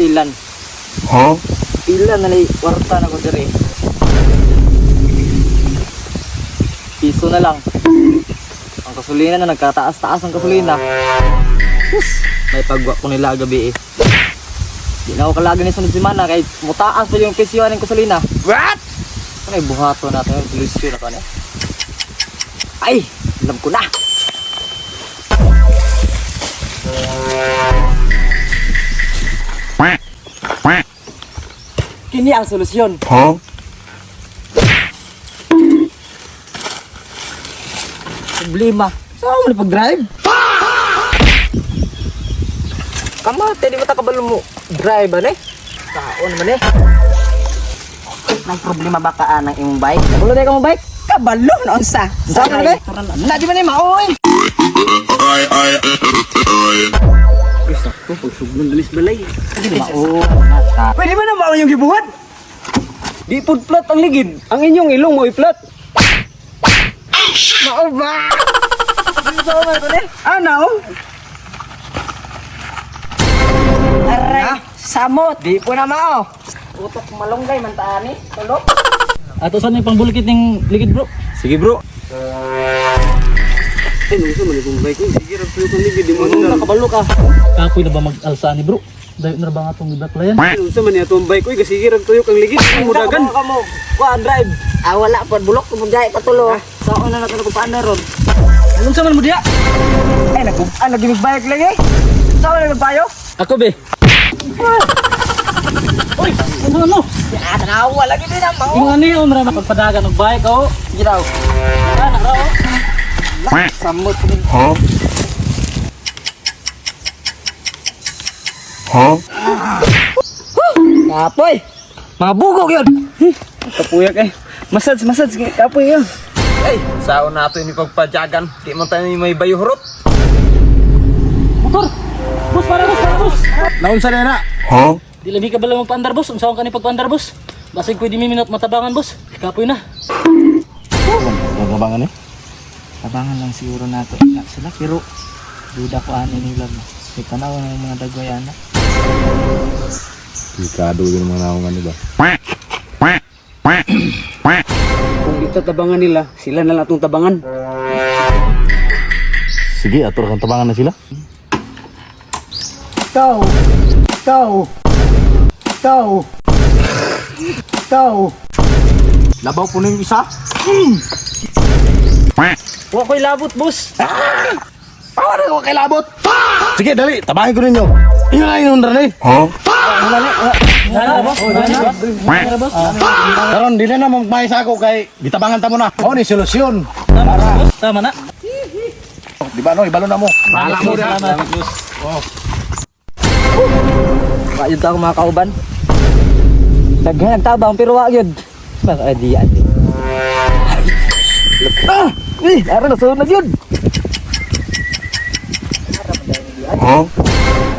ilan. Huh? Ilan na lay kwarta na ko diri. Piso na lang. Ang kasulina na nagkataas-taas ang kasulina. May pagwa ko nila gabi eh. Di na ako kalagi ni sunod semana kay mutaas pa yung presyo ng kasulina. What? Ano yung buhato natin yung presyo na kanya. Ay! Alam ko na! Kini ang solusyon. Huh? Problema. Saan mo na pag-drive? Kamate, di ba takabalo mo drive ano eh? Taon man eh. May problema ba ka ng imong bike? Kabalo na ka mo bike? Kabalo na unsa? Saan mo na ba? Na di man ni maoy. Gusto ko, pagsugnon dalis balay. Mao. Pwede ba na mao yung gibuhat? Di pud plat ang ligid. Ang inyong ilong mo i-plat. Mao ba? Sa mo ko ni? Ano? Aray, samot. Di po na mao. Utok malunggay man taani. Tulok. Ato saan yung pangbulikit ng ligid bro? Sige bro. Ay, nung sa maligong bike ko, sige rin po yung ligid, di mo Ano na. nakabalo ka? Kapoy na ba mag-alsa ni bro? Dahil na ba nga itong iblaklayan? Nung sa man itong bike ko, sige rin tuyok ang ligid, ang mudagan. Ka mo. Kuan drive. Ah, wala po bulok mo dai patulo. Saan na natin ko paano ron? Anong saman mo diya? Ay nagimig-bike lagi. Saan na nagpayo? Ako be. Uy! Ano? Ah, tanawa lagi din ang mao. Yung ano yun, marami pagpadagan ng bike, oh. Giraw. Yan, nakra, oh. Samot ni. Huh? Huh? Kapoy. Mabugog yun. Kapuyak eh. Massage kapoy yun. Ay, saan nato yung pagpadyagan? Di mo tayo may bayuhurot. Motor! Bus, para bus! Naunsa na na. Huh? Di labi ka ba lang magpaandar, boss? Unsaon ka ni pagpaandar, boss? Basig pwede minut matabangan, boss. Kapoy na. Gagabangan eh. Abangan lang siguro nato. Sila pero duda ko ani nila. Kay tanaw ng mga dagwayan. Delikado din mga naungan nila. Kung itatabangan nila, sila na lang itong tabangan. Sige, atur kang tabangan na sila. Labaw po na yung isa. Huwag ko'y labot, boss. Paano ko kilabot? Sige, dali. Tabahin ko ninyo. Inyo na yun, Ranay. Huh? Karon, di na magmay sa ako kay gitabangan ta mo na. O, ni solusyon. Tama na, boss. Tama na. Di ba, no? Ibalo na mo. Bahala mo na. Salamat, boss. Wa yun ta ako mga kauban. Nagtabang pero wa yun. Baka adiyan. Ara na sunod yun. Huh?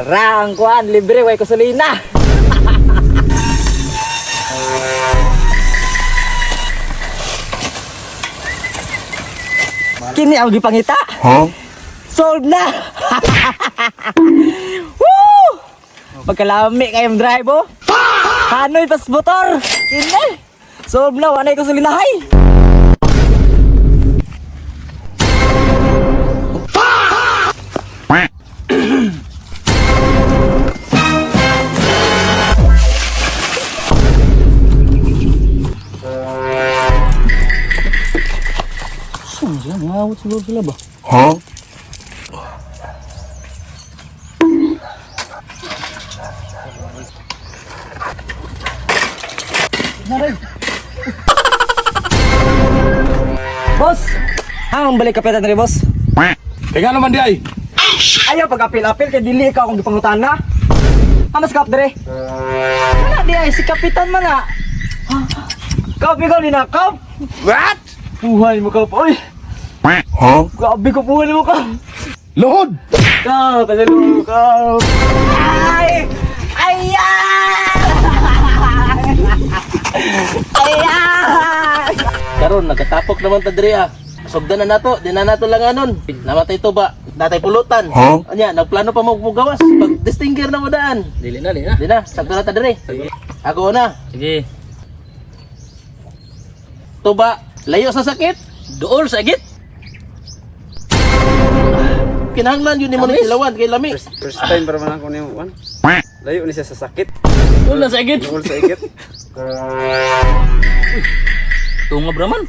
Rang kuan libre way gasolina. Kini ang gipangita. Huh? Solve na. Woo! Pagkalami kayong drive oh. Hanoy pas motor. Kini. Solve na wanay gasolina hay. Saan sila? Ngawat siguro sila ba? Huh? Boss. Ang balik kapitan rin boss. Kaya nga naman di ay. Ayaw pag-apil-apil kay dili ka akong gipangutan na. Amas kap dire. Wala di ay si kapitan man na. Kap ikaw din na kap. What? Buhay mo kap. Oy, Huh? grabe ko buhay mo kap. Lohod! Kap, pasalo mo kap. Ay! Ayan! Ayan! Karon, nagkatapok naman ta diri ah. Sugdan na nato, di na nato lang anon. Namatay to ba? natay pulutan. Anya, nagplano pa mo gawas. Pag distinger na mo daan. Dili na, dili na. Di na, sakto na ta dire. Ako na. Sige. Tuba, layo sa sakit. Dool sa agit. Kinahanglan yun ni mo ni Ilawan kay lami. First time para man ako niyo one. Layo ni siya sa sakit. Dool sa agit. Tungkol sa igit. Tungab raman.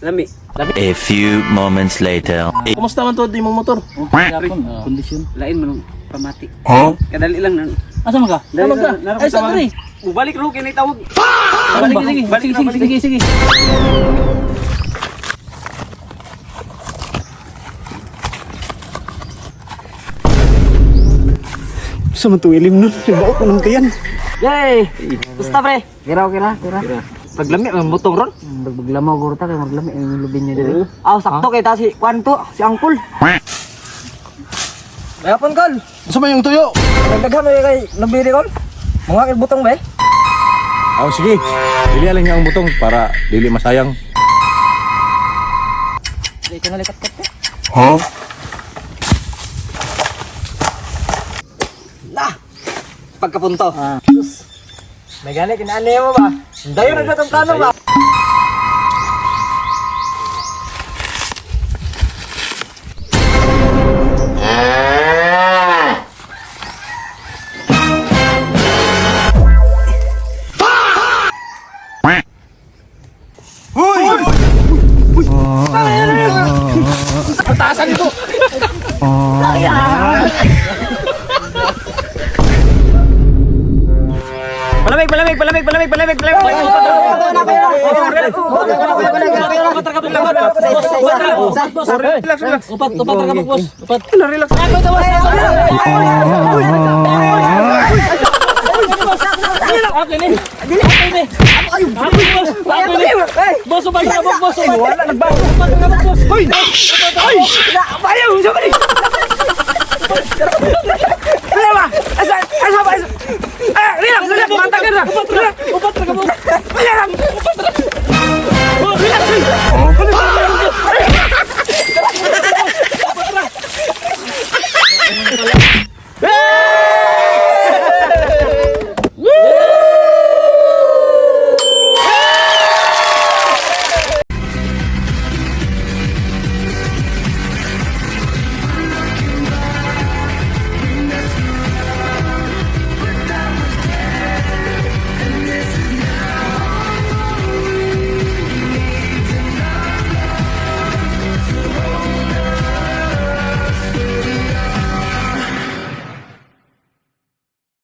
Lami. A few moments later. Kumusta man to di mo motor? Kondisyon. Lain man pamati. Huh? Kadali lang nan. Asa man ka? Tawag ka. Ay, sa dire. Balik ro kini tawag. Sige. Sa man ilim nun. Baot man tiyan. Yay! Gusta pre? Kira. Paglami, may butong ron. Maglamaw guro ta kay maglami ang lubin niya dito. Ah, sakto kay ta si Kwanto, si Angkol. Mayapon kol. Gusto mo yung tuyo? Nagdaghan mo kay nabili kol. Mga kay butong ba eh? Oh, sige. Dili lang niya ang butong para dili masayang. Di ko nalikat-kat eh. Huh? Na! Pagkapunto. May gani, kinaanay mo ba? Dayo na sa plano ba? Upat ka boss. Upat. Akin eh. Boss, upat ka boss. Wala nagbago. Upat ka boss. Hoy! Hoy! Bayaw, sabay. Relax, relax, mantap ka na. Upat ka boss.